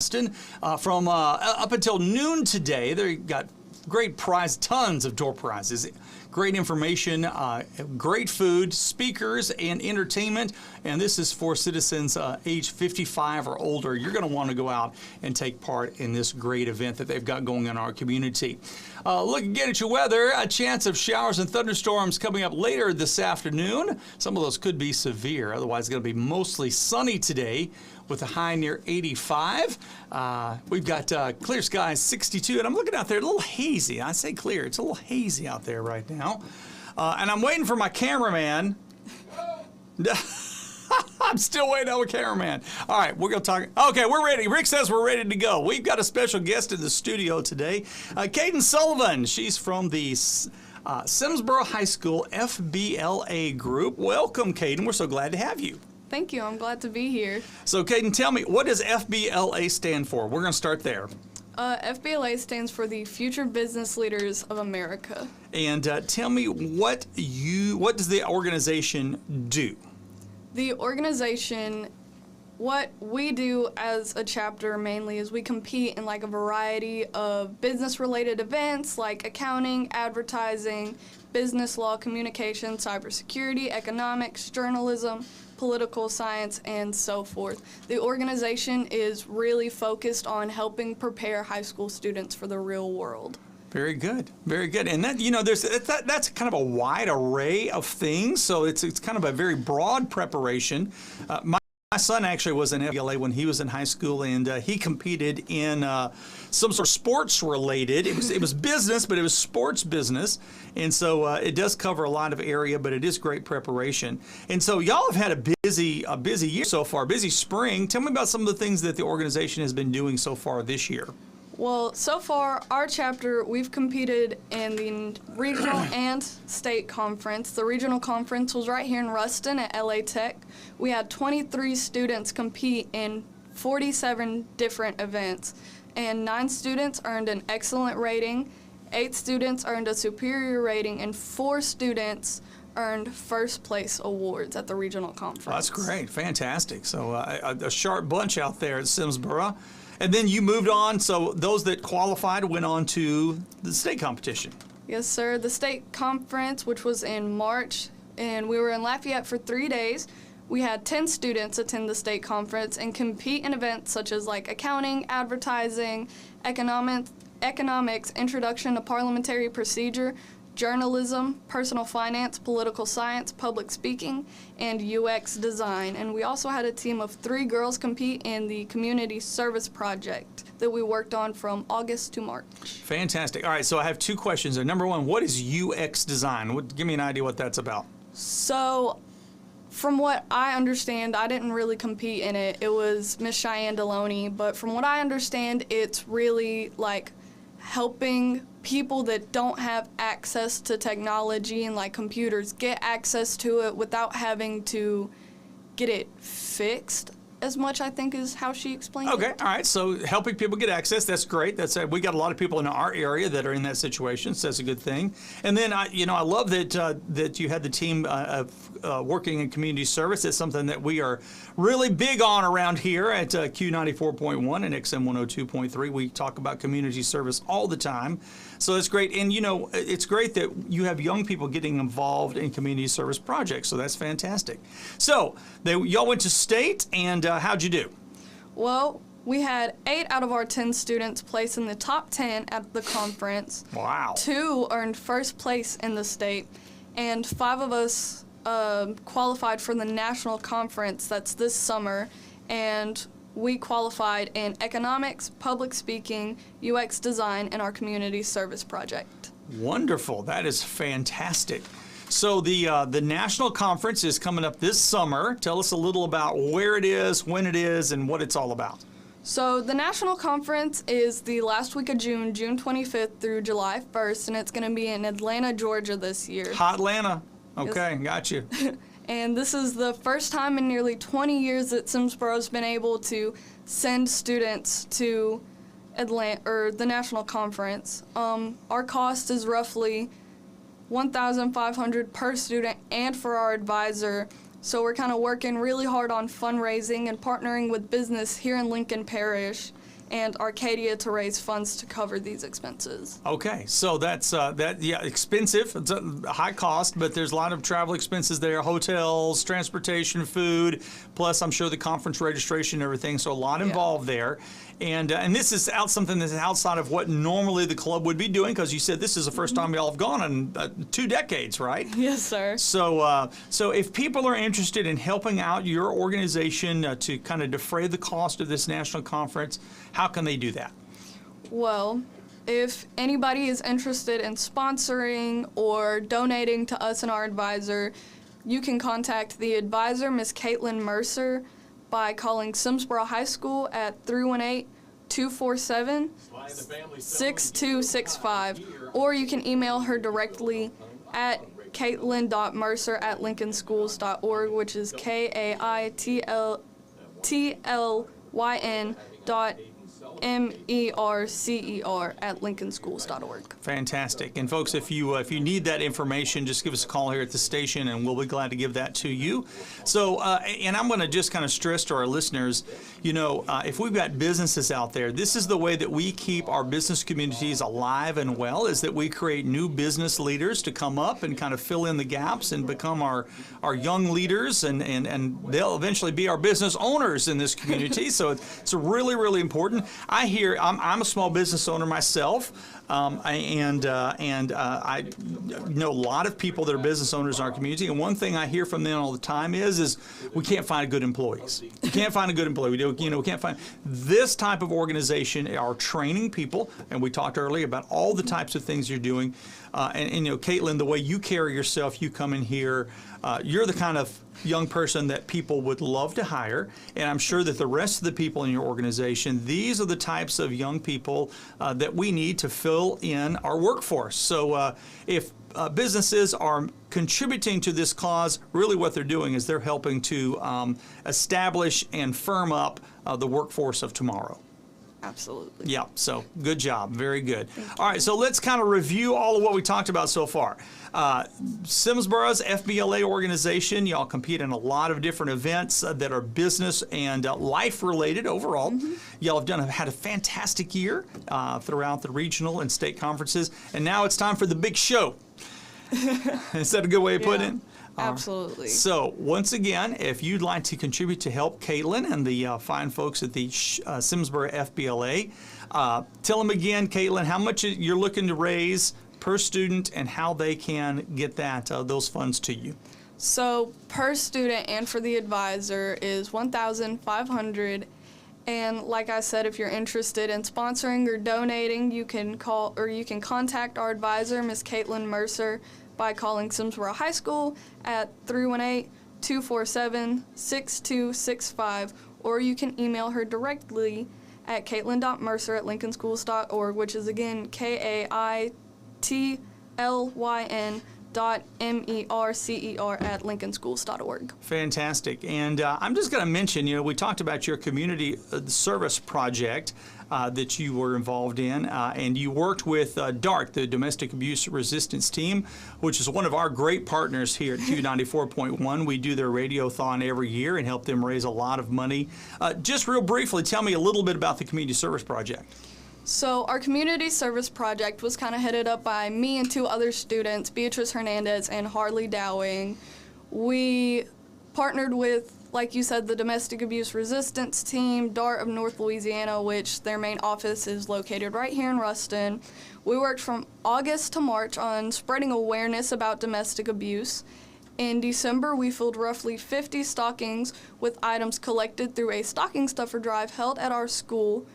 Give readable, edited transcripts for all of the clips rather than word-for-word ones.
From up until noon today. They got great prize, tons of door prizes, great information, great food, speakers, and entertainment. And this is for citizens age 55 or older. You're going to want to go out and take part in this great event that they've got going on in our community. Look again at your weather. A chance of showers and thunderstorms coming up later this afternoon. Some of those could be severe. Otherwise, it's going to be mostly sunny today with a high near 85. We've got clear skies, 62, and I'm looking out there a little hazy. I say clear, it's a little hazy out there right now. And I'm waiting for my cameraman. I'm still waiting on a cameraman. All right, we're going to talk. Okay, we're ready. Rick says we're ready to go. We've got a special guest in the studio today, Kayden Sullivan. She's from the Simsboro High School FBLA group. Welcome, Kayden. We're so glad to have you. Thank you. I'm glad to be here. So, Kayden, tell me, what does FBLA stand for? We're going to start there. FBLA stands for the Future Business Leaders of America. And tell me, what does the organization do? The organization, what we do as a chapter mainly is we compete in like a variety of business-related events like accounting, advertising, business law, communication, cybersecurity, economics, journalism, political science, and so forth. The organization is really focused on helping prepare high school students for the real world. Very good, very good. And that, you know, that's kind of a wide array of things. So it's kind of a very broad preparation. My son actually was in FBLA when he was in high school, and he competed in some sort of sports related. It was business, but it was sports business, and so it does cover a lot of area, but it is great preparation. And so y'all have had a busy year so far, busy spring. Tell me about some of the things that the organization has been doing so far this year. Well, so far, our chapter, we've competed in the regional and state conference. The regional conference was right here in Ruston at LA Tech. We had 23 students compete in 47 different events, and 9 students earned an excellent rating, 8 students earned a superior rating, and 4 students earned first place awards at the regional conference. Well, that's great, fantastic. So a sharp bunch out there at Simsboro. And then you moved on, so those that qualified went on to the state competition. Yes, sir. The state conference, which was in March, and we were in Lafayette for 3 days. We had 10 students attend the state conference and compete in events such as like accounting, advertising, economics, introduction to parliamentary procedure, journalism, personal finance, political science, public speaking, and UX design. And we also had a team of 3 girls compete in the community service project that we worked on from August to March. Fantastic. All right, so I have 2 questions there. Number 1, what is UX design? Give me an idea what that's about. So, from what I understand, I didn't really compete in it. It was Miss Cheyenne Deloney, but from what I understand, it's really like helping people that don't have access to technology and like computers get access to it without having to get it fixed as much, I think, is how she explained it. Okay, all right, so helping people get access, that's great. We got a lot of people in our area that are in that situation, so that's a good thing. And then, I love that you had the team working in community service. It's something that we are really big on around here at Q94.1 and XM 102.3. We talk about community service all the time. So that's great. And, it's great that you have young people getting involved in community service projects. So that's fantastic. So y'all went to state, and how'd you do? Well, we had 8 out of our 10 students place in the top 10 at the conference. Wow. 2 earned first place in the state, and 5 of us qualified for the national conference that's this summer, and we qualified in economics, public speaking, UX design, and our community service project. Wonderful. That is fantastic. So the national conference is coming up this summer. Tell us a little about where it is, when it is, and what it's all about. So the national conference is the last week of June, June 25th through July 1st, and it's going to be in Atlanta, Georgia this year. Hot Atlanta. Okay, yes. Got you. And this is the first time in nearly 20 years that Simsboro's been able to send students to Atlanta, or the national conference. Our cost is roughly $1,500 per student and for our advisor. So we're kind of working really hard on fundraising and partnering with business here in Lincoln Parish. and Arcadia to raise funds to cover these expenses. Okay, so that's expensive. It's a high cost, but there's a lot of travel expenses there, hotels, transportation, food, plus I'm sure the conference registration and everything. So a lot involved there. And this is something that's outside of what normally the club would be doing, because you said this is the first time y'all have gone in 2 decades, right? Yes, sir. So if people are interested in helping out your organization to kind of defray the cost of this national conference, how can they do that? Well, if anybody is interested in sponsoring or donating to us and our advisor, you can contact the advisor, Ms. Kayden Mercer, by calling Simsboro High School at 318-247-6265, or you can email her directly at Kayden.Mercer@lincolnschools.org, which is KAITLYN.MERCER@lincolnschools.org. Fantastic. And folks, if you need that information, just give us a call here at the station, and we'll be glad to give that to you. So, and I'm going to just kind of stress to our listeners, if we've got businesses out there, this is the way that we keep our business communities alive and well, is that we create new business leaders to come up and kind of fill in the gaps and become our young leaders, and they'll eventually be our business owners in this community. So it's really, really important. I'm a small business owner myself, and I know a lot of people that are business owners in our community, and one thing I hear from them all the time is we can't find good employees. We can't find a good employee. We can't find this type of organization are training people, and we talked earlier about all the types of things you're doing. And Kayden, the way you carry yourself, you come in here, you're the kind of young person that people would love to hire, and I'm sure that the rest of the people in your organization, these are the types of young people that we need to fill in our workforce. So if businesses are contributing to this cause, really what they're doing is they're helping to establish and firm up the workforce of tomorrow. Absolutely. Yeah, so good job. Very good. All right, so let's kind of review all of what we talked about so far. Simsboro's FBLA organization, y'all compete in a lot of different events that are business and life-related overall. Y'all have had a fantastic year throughout the regional and state conferences, and now it's time for the big show. Is that a good way of putting it? Absolutely. So once again, if you'd like to contribute to help Kayden and the fine folks at the Simsboro FBLA, tell them again, Kayden, how much you're looking to raise per student and how they can get those funds to you. So per student and for the advisor is $1,500. And like I said, if you're interested in sponsoring or donating, you can call or you can contact our advisor, Ms. Kayden Mercer, by calling Simsboro High School at 318-247-6265, or you can email her directly at Kayden.Mercer@lincolnschools.org, which is again KAITLYN.MERCER@lincolnschools.org. Fantastic. And I'm just going to mention, we talked about your community service project that you were involved in, and you worked with DART, the Domestic Abuse Resistance Team, which is one of our great partners here at Q94.1. We do their radiothon every year and help them raise a lot of money. Just real briefly, tell me a little bit about the community service project. So our community service project was kind of headed up by me and 2 other students, Beatrice Hernandez and Harley Dowing. We partnered with, like you said, the Domestic Abuse Resistance Team, DART of North Louisiana, which their main office is located right here in Ruston. We worked from August to March on spreading awareness about domestic abuse. In December, we filled roughly 50 stockings with items collected through a stocking stuffer drive held at our school.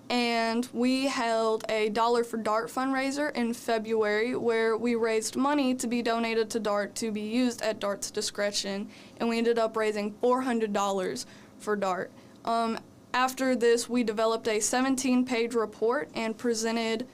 And we held a $1 for DART fundraiser in February, where we raised money to be donated to DART to be used at DART's discretion, and we ended up raising $400 for DART. After this, we developed a 17-page report and presented,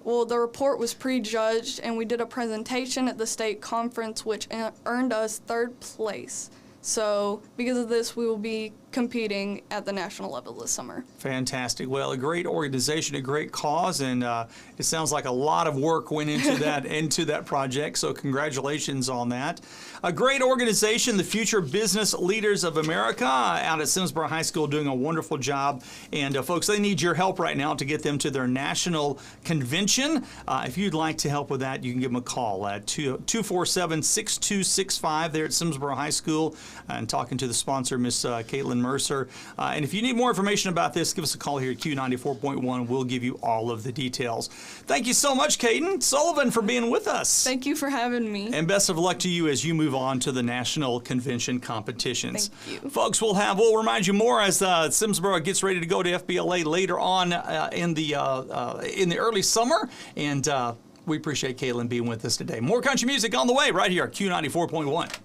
the report was prejudged, and we did a presentation at the state conference, which earned us 3rd place. So because of this, we will be competing at the national level this summer. Fantastic. Well, a great organization, a great cause, and it sounds like a lot of work went into that project. So congratulations on that. A great organization, the Future Business Leaders of America, out at Simsboro High School, doing a wonderful job. And folks, they need your help right now to get them to their national convention. If you'd like to help with that, you can give them a call at 247-6265 there at Simsboro High School, and talking to the sponsor, Miss Caitlin Mercer. And if you need more information about this, give us a call here at Q94.1. We'll give you all of the details. Thank you so much, Kayden Sullivan, for being with us. Thank you for having me. And best of luck to you as you move on to the national convention competitions. Thank you. Folks, we'll remind you more as Simsboro gets ready to go to FBLA later on in the early summer. And we appreciate Caitlin being with us today. More country music on the way right here at Q94.1.